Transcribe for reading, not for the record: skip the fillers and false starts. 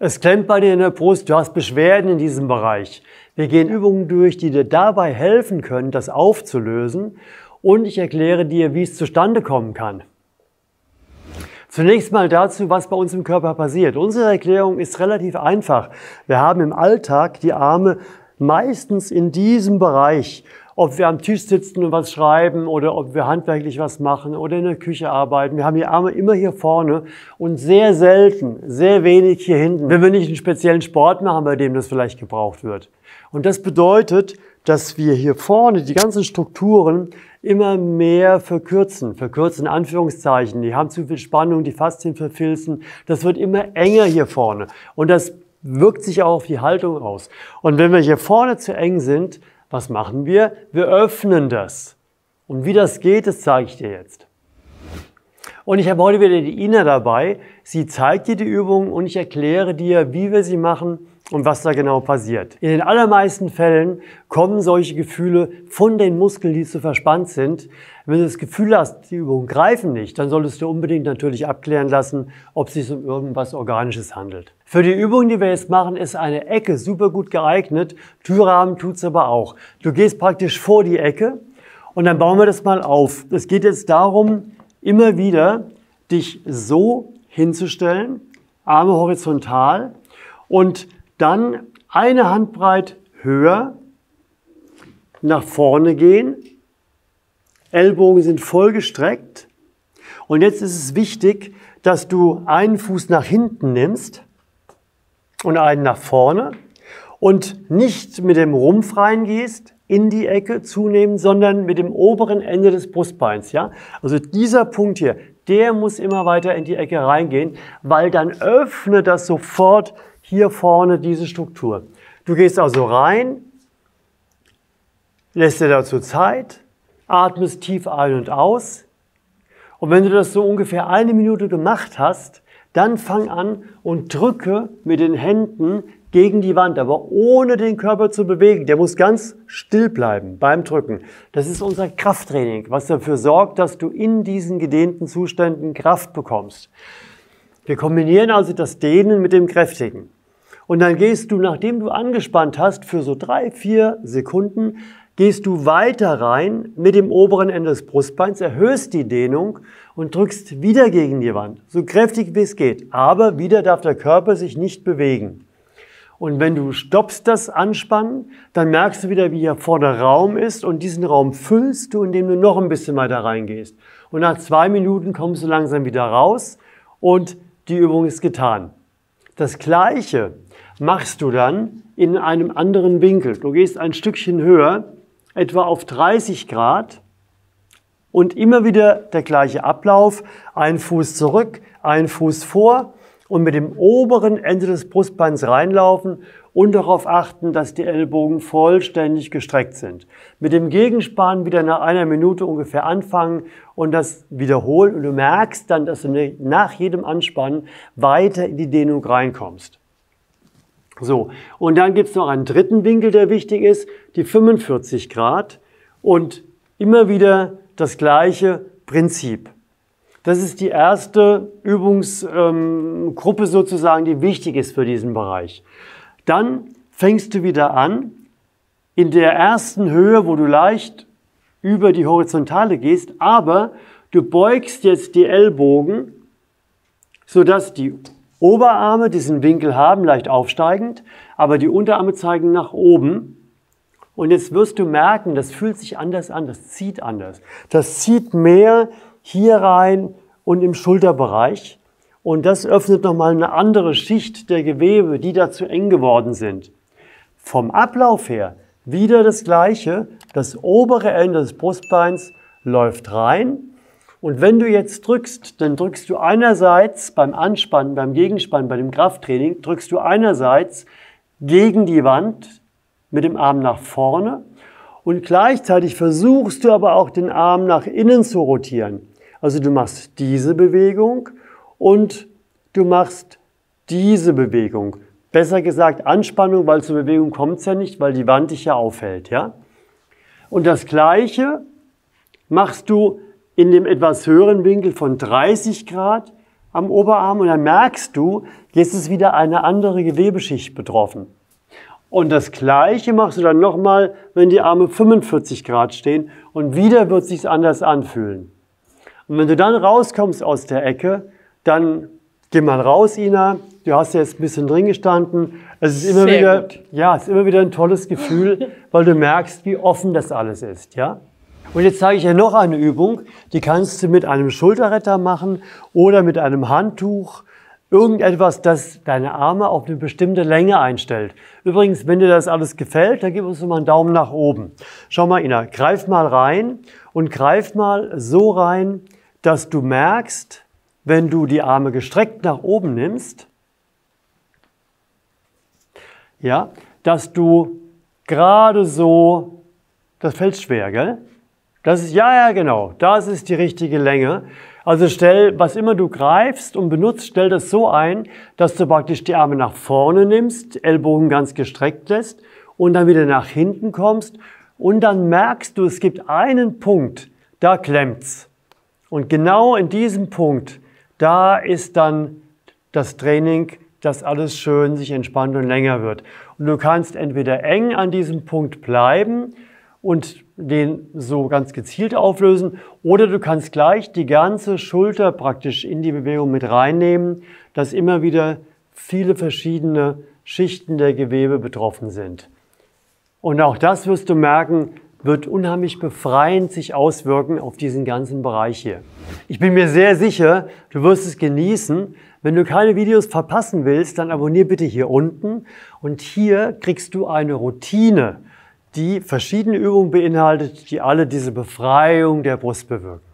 Es klemmt bei dir in der Brust, du hast Beschwerden in diesem Bereich. Wir gehen Übungen durch, die dir dabei helfen können, das aufzulösen. Und ich erkläre dir, wie es zustande kommen kann. Zunächst mal dazu, was bei uns im Körper passiert. Unsere Erklärung ist relativ einfach. Wir haben im Alltag die Arme meistens in diesem Bereich. Ob wir am Tisch sitzen und was schreiben oder ob wir handwerklich was machen oder in der Küche arbeiten. Wir haben die Arme immer hier vorne und sehr selten, sehr wenig hier hinten, wenn wir nicht einen speziellen Sport machen, bei dem das vielleicht gebraucht wird. Und das bedeutet, dass wir hier vorne die ganzen Strukturen immer mehr verkürzen in Anführungszeichen. Die haben zu viel Spannung, die Faszien verfilzen. Das wird immer enger hier vorne und das wirkt sich auch auf die Haltung aus. Und wenn wir hier vorne zu eng sind, was machen wir? Wir öffnen das. Und wie das geht, das zeige ich dir jetzt. Und ich habe heute wieder die Ina dabei. Sie zeigt dir die Übung und ich erkläre dir, wie wir sie machen und was da genau passiert. In den allermeisten Fällen kommen solche Gefühle von den Muskeln, die zu verspannt sind. Wenn du das Gefühl hast, die Übungen greifen nicht, dann solltest du unbedingt natürlich abklären lassen, ob es sich um irgendwas Organisches handelt. Für die Übung, die wir jetzt machen, ist eine Ecke super gut geeignet. Türrahmen tut es aber auch. Du gehst praktisch vor die Ecke und dann bauen wir das mal auf. Es geht jetzt darum, immer wieder dich so hinzustellen, Arme horizontal und dann eine Handbreit höher nach vorne gehen. Ellbogen sind voll gestreckt. Und jetzt ist es wichtig, dass du einen Fuß nach hinten nimmst und einen nach vorne und nicht mit dem Rumpf reingehst in die Ecke zunehmend, sondern mit dem oberen Ende des Brustbeins. Ja? Also dieser Punkt hier, der muss immer weiter in die Ecke reingehen, weil dann öffnet das sofort hier vorne diese Struktur. Du gehst also rein, lässt dir dazu Zeit, atmest tief ein und aus. Und wenn du das so ungefähr 1 Minute gemacht hast, dann fang an und drücke mit den Händen gegen die Wand, aber ohne den Körper zu bewegen. Der muss ganz still bleiben beim Drücken. Das ist unser Krafttraining, was dafür sorgt, dass du in diesen gedehnten Zuständen Kraft bekommst. Wir kombinieren also das Dehnen mit dem Kräftigen. Und dann gehst du, nachdem du angespannt hast, für so 3-4 Sekunden, gehst du weiter rein mit dem oberen Ende des Brustbeins, erhöhst die Dehnung und drückst wieder gegen die Wand, so kräftig wie es geht. Aber wieder darf der Körper sich nicht bewegen. Und wenn du stoppst das Anspannen, dann merkst du wieder, wie hier vorne Raum ist und diesen Raum füllst du, indem du noch ein bisschen weiter reingehst. Und nach 2 Minuten kommst du langsam wieder raus und die Übung ist getan. Das Gleiche machst du dann in einem anderen Winkel. Du gehst ein Stückchen höher, etwa auf 30 Grad und immer wieder der gleiche Ablauf. Ein Fuß zurück, ein Fuß vor und mit dem oberen Ende des Brustbeins reinlaufen und darauf achten, dass die Ellbogen vollständig gestreckt sind. Mit dem Gegenspann wieder nach 1 Minute ungefähr anfangen und das wiederholen und du merkst dann, dass du nach jedem Anspannen weiter in die Dehnung reinkommst. So, und dann gibt es noch einen dritten Winkel, der wichtig ist, die 45 Grad und immer wieder das gleiche Prinzip. Das ist die erste Übungsgruppe sozusagen, die wichtig ist für diesen Bereich. Dann fängst du wieder an, in der ersten Höhe, wo du leicht über die Horizontale gehst, aber du beugst jetzt die Ellbogen, sodass die Oberarme diesen Winkel haben, leicht aufsteigend, aber die Unterarme zeigen nach oben. Und jetzt wirst du merken, das fühlt sich anders an, das zieht anders. Das zieht mehr hier rein und im Schulterbereich. Und das öffnet nochmal eine andere Schicht der Gewebe, die da zu eng geworden sind. Vom Ablauf her wieder das Gleiche. Das obere Ende des Brustbeins läuft rein. Und wenn du jetzt drückst, dann drückst du einerseits beim Anspannen, beim Gegenspannen, bei dem Krafttraining, drückst du einerseits gegen die Wand mit dem Arm nach vorne und gleichzeitig versuchst du aber auch den Arm nach innen zu rotieren. Also du machst diese Bewegung und du machst diese Bewegung. Besser gesagt Anspannung, weil zur Bewegung kommt es ja nicht, weil die Wand dich ja aufhält. Ja? Und das Gleiche machst du in dem etwas höheren Winkel von 30 Grad am Oberarm und dann merkst du, jetzt ist wieder eine andere Gewebeschicht betroffen. Und das Gleiche machst du dann nochmal, wenn die Arme 45 Grad stehen und wieder wird es sich anders anfühlen. Und wenn du dann rauskommst aus der Ecke, dann geh mal raus, Ina. Du hast ja jetzt ein bisschen drin gestanden. Es ist immer wieder, ja, es ist immer wieder ein tolles Gefühl, weil du merkst, wie offen das alles ist, ja? Und jetzt zeige ich dir noch eine Übung, die kannst du mit einem Schulterretter machen oder mit einem Handtuch. Irgendetwas, das deine Arme auf eine bestimmte Länge einstellt. Übrigens, wenn dir das alles gefällt, dann gib uns mal einen Daumen nach oben. Schau mal, Ina, greif mal rein und greif mal so rein, dass du merkst, wenn du die Arme gestreckt nach oben nimmst, ja, dass du gerade so, das fällt schwer, gell? Das ist, ja, genau, das ist die richtige Länge. Also stell, was immer du greifst und benutzt, stell das so ein, dass du praktisch die Arme nach vorne nimmst, Ellbogen ganz gestreckt lässt und dann wieder nach hinten kommst und dann merkst du, es gibt einen Punkt, da klemmt's. Und genau in diesem Punkt, da ist dann das Training, dass alles schön sich entspannt und länger wird. Und du kannst entweder eng an diesem Punkt bleiben und den so ganz gezielt auflösen oder du kannst gleich die ganze Schulter praktisch in die Bewegung mit reinnehmen, dass immer wieder viele verschiedene Schichten der Gewebe betroffen sind. Und auch das wirst du merken, wird unheimlich befreiend sich auswirken auf diesen ganzen Bereich hier. Ich bin mir sehr sicher, du wirst es genießen. Wenn du keine Videos verpassen willst, dann abonniere bitte hier unten und hier kriegst du eine Routine, die verschiedene Übungen beinhaltet, die alle diese Befreiung der Brust bewirken.